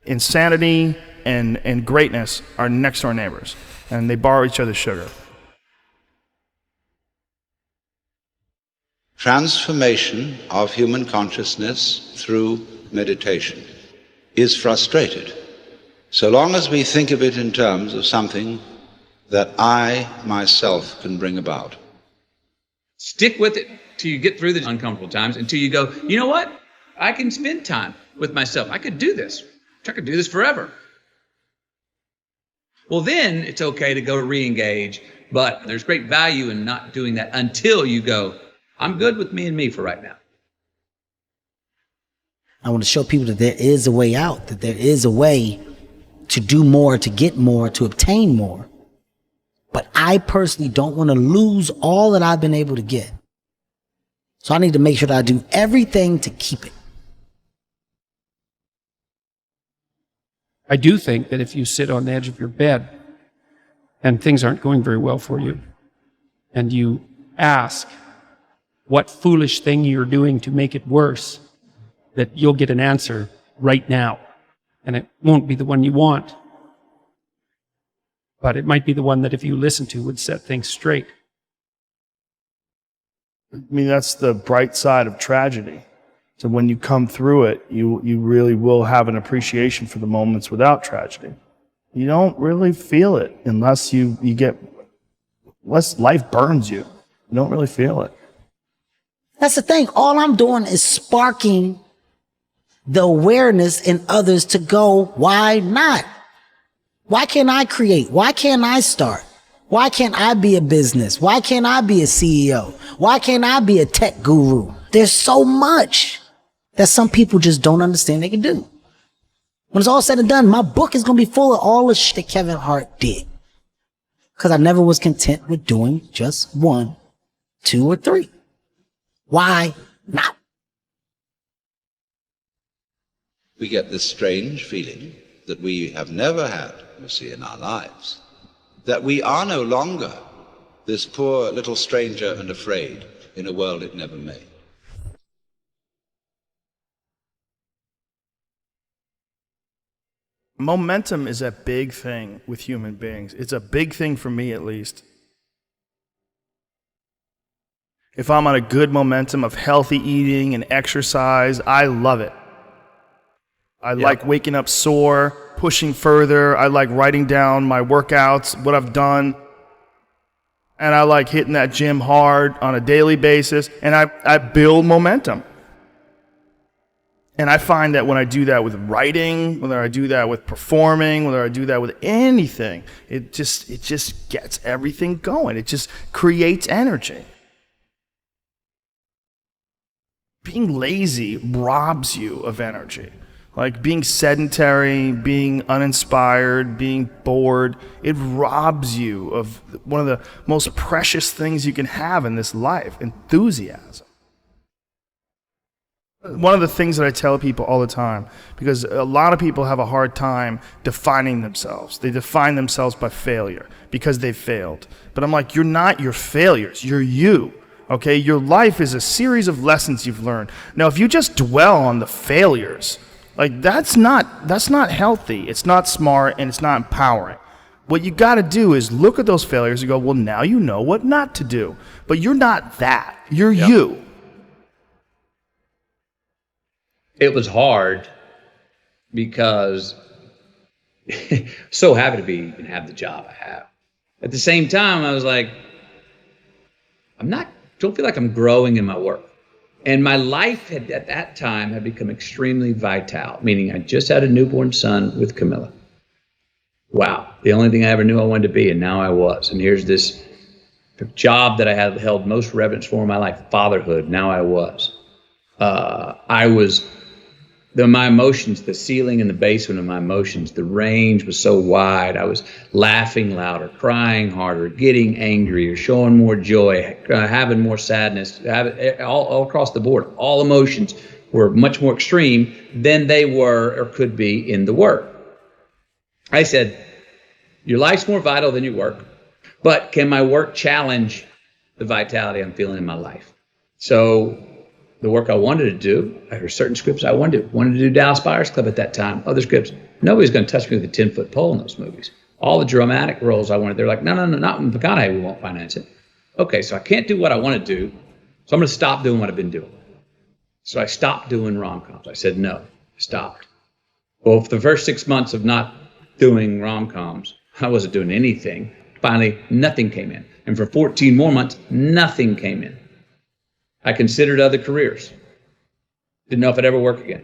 Insanity and greatness are next door neighbors, and they borrow each other's sugar. Transformation of human consciousness through meditation is frustrated so long as we think of it in terms of something that I myself can bring about. Stick with it till you get through the uncomfortable times, until you go, you know what? I can spend time with myself. I could do this. I could do this forever. Well, then it's okay to go re-engage, but there's great value in not doing that until you go, I'm good with me and me for right now. I want to show people that there is a way out, that there is a way to do more, to get more, to obtain more. But I personally don't want to lose all that I've been able to get. So I need to make sure that I do everything to keep it. I do think that if you sit on the edge of your bed and things aren't going very well for you, and you ask what foolish thing you're doing to make it worse, that you'll get an answer right now. And it won't be the one you want, but it might be the one that if you listen to would set things straight. I mean, that's the bright side of tragedy. So when you come through it, you really will have an appreciation for the moments without tragedy. You don't really feel it unless unless life burns you. You don't really feel it. That's the thing. All I'm doing is sparking the awareness in others to go, why not? Why can't I create? Why can't I start? Why can't I be a business? Why can't I be a CEO? Why can't I be a tech guru? There's so much that some people just don't understand they can do. When it's all said and done, my book is going to be full of all the shit that Kevin Hart did. Because I never was content with doing just 1, 2, or 3. Why not? We get this strange feeling that we have never had, you see, in our lives, that we are no longer this poor little stranger and afraid in a world it never made. Momentum is a big thing with human beings. It's a big thing for me, at least. If I'm on a good momentum of healthy eating and exercise, I love it. I like waking up sore, pushing further. I like writing down my workouts, what I've done. And I like hitting that gym hard on a daily basis. And I build momentum. And I find that when I do that with writing, whether I do that with performing, whether I do that with anything, it just gets everything going. It just creates energy. Being lazy robs you of energy. Like being sedentary, being uninspired, being bored, it robs you of one of the most precious things you can have in this life, enthusiasm. One of the things that I tell people all the time, because a lot of people have a hard time defining themselves. They define themselves by failure because they failed. But I'm like, you're not your failures, you're you. Okay, your life is a series of lessons you've learned. Now, if you just dwell on the failures, like that's not healthy. It's not smart and it's not empowering. What you got to do is look at those failures and go, well, now you know what not to do. But you're not that. You're you. It was hard because so happy to be and have the job I have. At the same time, I was like, don't feel like I'm growing in my work. And my life at that time had become extremely vital, meaning I just had a newborn son with Camilla. Wow, the only thing I ever knew I wanted to be, and now I was. And here's this job that I had held most reverence for in my life, fatherhood, now I was. My emotions, the ceiling and the basement of my emotions, the range was so wide. I was laughing louder, crying harder, getting angrier, showing more joy, having more sadness, all across the board. All emotions were much more extreme than they were or could be in the work. I said, your life's more vital than your work, but can my work challenge the vitality I'm feeling in my life? So the work I wanted to do. There were certain scripts I wanted to do Dallas Buyers Club at that time, other scripts. Nobody's going to touch me with a 10-foot pole in those movies. All the dramatic roles I wanted, they're like, no, not in McConaughey, we won't finance it. Okay, so I can't do what I want to do, so I'm going to stop doing what I've been doing. So I stopped doing rom-coms. I said no, stopped. Well, for the first 6 months of not doing rom-coms, I wasn't doing anything. Finally, nothing came in. And for 14 more months, nothing came in. I considered other careers. Didn't know if I'd ever work again.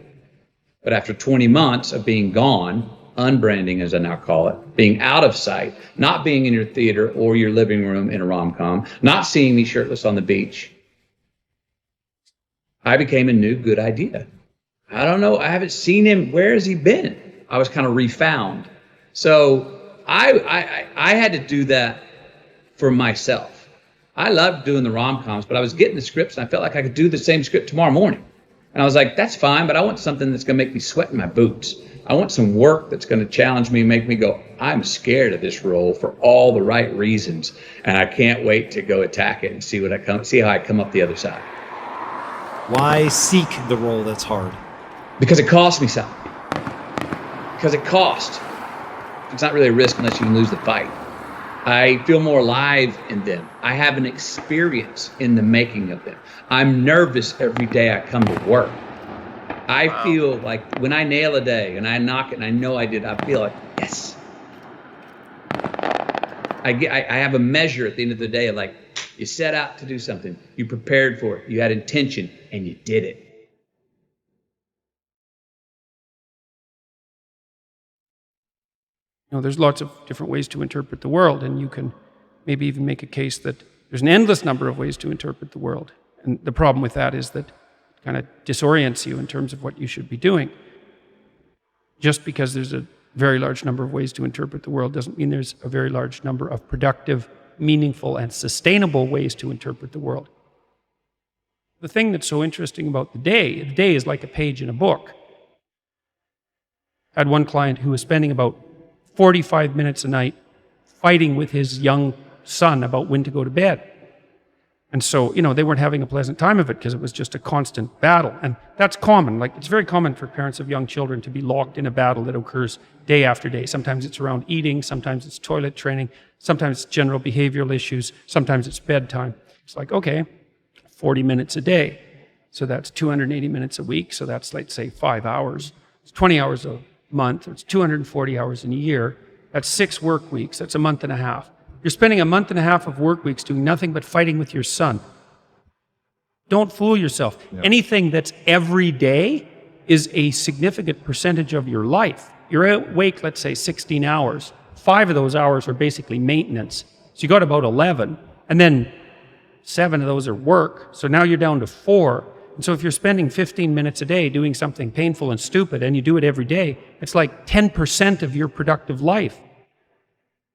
But after 20 months of being gone, unbranding as I now call it, being out of sight, not being in your theater or your living room in a rom-com, not seeing me shirtless on the beach, I became a new good idea. I don't know. I haven't seen him. Where has he been? I was kind of refound. So I had to do that for myself. I loved doing the rom-coms, but I was getting the scripts and I felt like I could do the same script tomorrow morning. And I was like, that's fine, but I want something that's going to make me sweat in my boots. I want some work that's going to challenge me and make me go, I'm scared of this role for all the right reasons. And I can't wait to go attack it and see how I come up the other side. Why seek the role that's hard? Because it costs me something. Because it costs. It's not really a risk unless you can lose the fight. I feel more alive in them. I have an experience in the making of them. I'm nervous every day I come to work. I feel like when I nail a day and I knock it and I know I did, I feel like, yes. I have a measure at the end of the day of like, you set out to do something, you prepared for it, you had intention, and you did it. You know, there's lots of different ways to interpret the world, and you can maybe even make a case that there's an endless number of ways to interpret the world. And the problem with that is that it kind of disorients you in terms of what you should be doing. Just because there's a very large number of ways to interpret the world doesn't mean there's a very large number of productive, meaningful, and sustainable ways to interpret the world. The thing that's so interesting about the day is like a page in a book. I had one client who was spending about 45 minutes a night fighting with his young son about when to go to bed. And so, you know, they weren't having a pleasant time of it because it was just a constant battle. And that's common. Like, it's very common for parents of young children to be locked in a battle that occurs day after day. Sometimes it's around eating, sometimes it's toilet training, sometimes it's general behavioral issues, sometimes it's bedtime. It's like, okay, 40 minutes a day. So that's 280 minutes a week. So that's, let's say, 5 hours. It's 20 hours a month. It's 240 hours in a year. That's 6 work weeks. That's a month and a half. You're spending a month and a half of work weeks doing nothing but fighting with your son. Don't fool yourself. Yeah. Anything that's every day is a significant percentage of your life. You're awake, let's say, 16 hours. 5 of those hours are basically maintenance. So you got about 11, and then 7 of those are work. So now you're down to 4. And so if you're spending 15 minutes a day doing something painful and stupid, and you do it every day, it's like 10% of your productive life.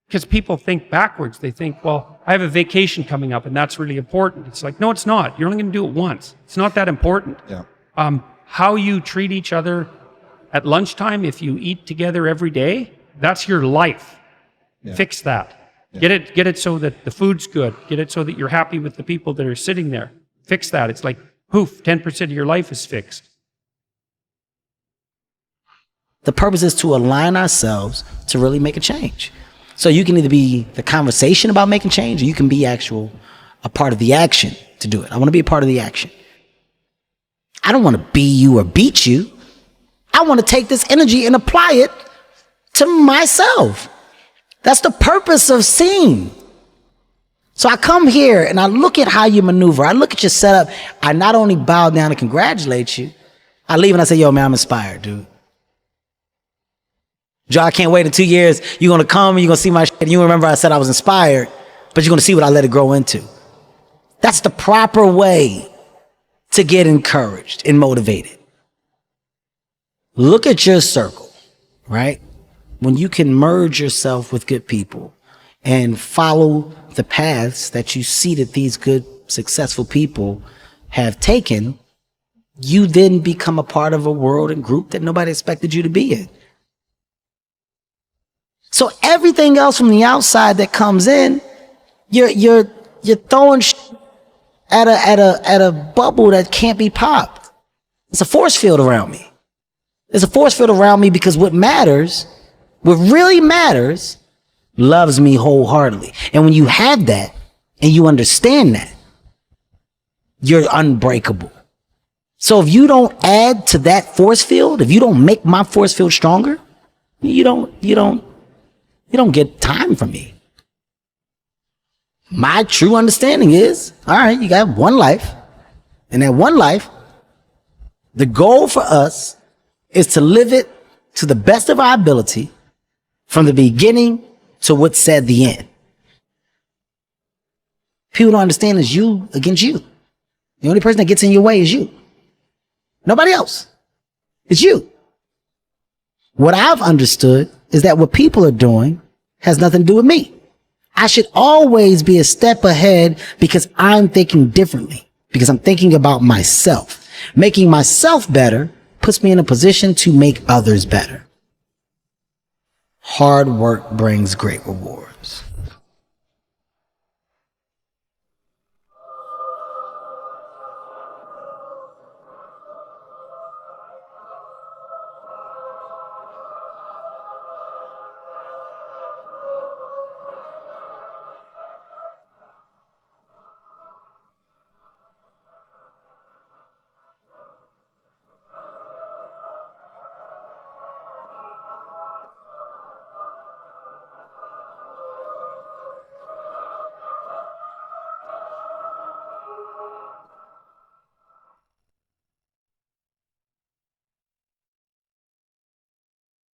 Because people think backwards. They think, well, I have a vacation coming up, and that's really important. It's like, no, it's not. You're only going to do it once. It's not that important. Yeah. How you treat each other at lunchtime, if you eat together every day, that's your life. Yeah. Fix that. Yeah. Get it so that the food's good. Get it so that you're happy with the people that are sitting there. Fix that. It's like, poof, 10% of your life is fixed. The purpose is to align ourselves to really make a change. So you can either be the conversation about making change, or you can be a part of the action to do it. I want to be a part of the action. I don't want to be you or beat you. I want to take this energy and apply it to myself. That's the purpose of seeing. So I come here and I look at how you maneuver. I look at your setup. I not only bow down and congratulate you, I leave and I say, yo, man, I'm inspired, dude. Joe, I can't wait in 2 years. You're going to come and you're going to see my shit. And you remember I said I was inspired, but you're going to see what I let it grow into. That's the proper way to get encouraged and motivated. Look at your circle, right? When you can merge yourself with good people and follow the paths that you see that these good, successful people have taken, you then become a part of a world and group that nobody expected you to be in. So everything else from the outside that comes in, you're throwing at a bubble that can't be popped. It's a force field around me. There's a force field around me because what really matters, loves me wholeheartedly. And when you have that and you understand that, you're unbreakable. So if you don't add to that force field, if you don't make my force field stronger, you don't get time from me. My true understanding is, all right, you got one life. And that one life, the goal for us is to live it to the best of our ability from the beginning to what's said the end. People don't understand is you against you. The only person that gets in your way is you. Nobody else. It's you. What I've understood is that what people are doing has nothing to do with me. I should always be a step ahead because I'm thinking differently, because I'm thinking about myself. Making myself better puts me in a position to make others better. Hard work brings great rewards.